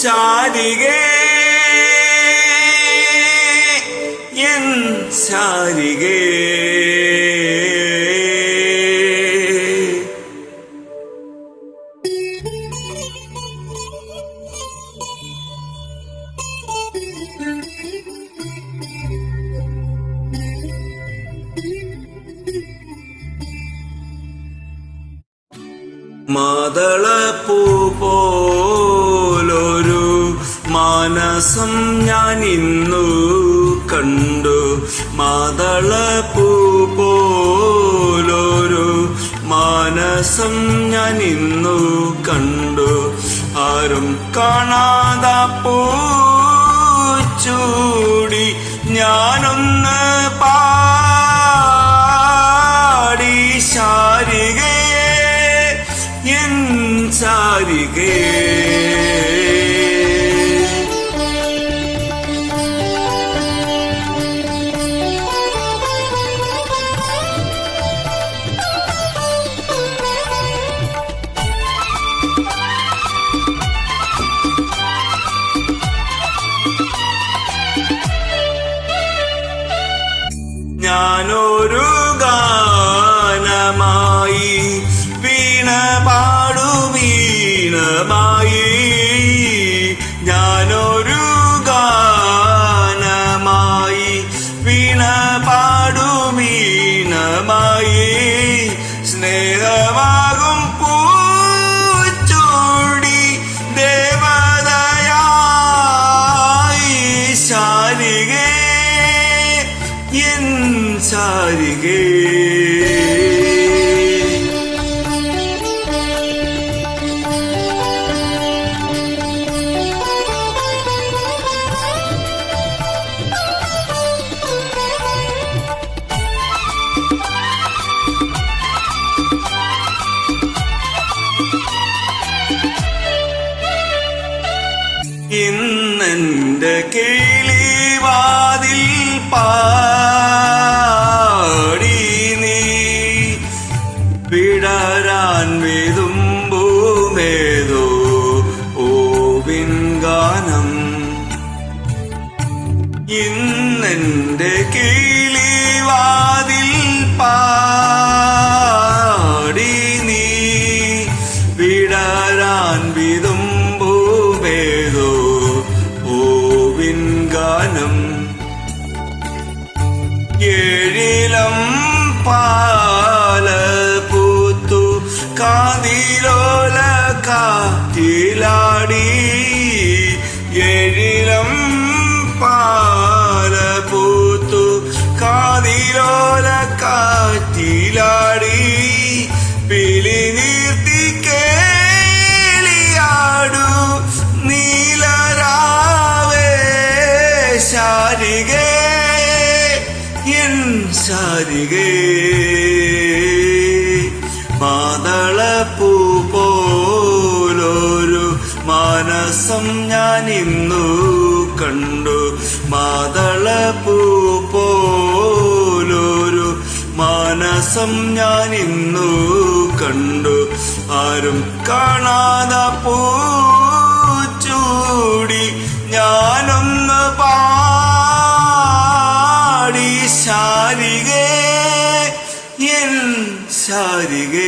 ശാരികേ N ശാരികേ മാതളപ്പൂ പോലൊരു മാനസം ഞാൻ ഇന്നു കണ്ടു. മാതളപ്പൂ പോലൊരു മാനസം ഞാൻ ഇന്നു കണ്ടു. ആരും കാണാത പൂച്ചൂടി ഞാനൊന്ന് പാടി ശാരികേ എൻ ശാരികേ. ഞാനൊരു ഗാനമായി വീണ പാടു വീണമായി. ഞാനൊരു ഗാനമായി വീണ പാടു വീണമായി. സ്നേഹമാകും പൂച്ചൂടി ദേവതയായി ശാരികേ എൻ ശാരികേ. ഇന്നെന്റെ കിളിവാതിൽ പാടി നീ വിടരാൻ വിതുമ്പുമേതോ ഓവിൻ ഗാനം. ഇന്നെന്റെ കിളിവാതിൽ പാടി നീ വിടരാൻ വിതുമ്പുമേതോ ഓവിൻ ഗാനം. ഏഴിലം പാല പൂത്തു കാതിലോല കാറ്റിലാടി. ഏഴിലം പാല പൂത്തു കാതിലോല കാറ്റിലാടി. പിലി നീർത്തി കേളിയാടു നീലരാവേ ശാരികേ എൻ ശാരികേ. മാതളപ്പൂ പോലൊരു മാനസം ഞാൻ ഇന്നു കണ്ടു. മാതളപ്പൂ പോലൊരു മാനസം ഞാൻ ഇന്നു കണ്ടു. ആരും കാണാത പൂച്ചൂടി ഞാനൊന്ന് പാടി ശാരികേ എൻ ശാരികേ.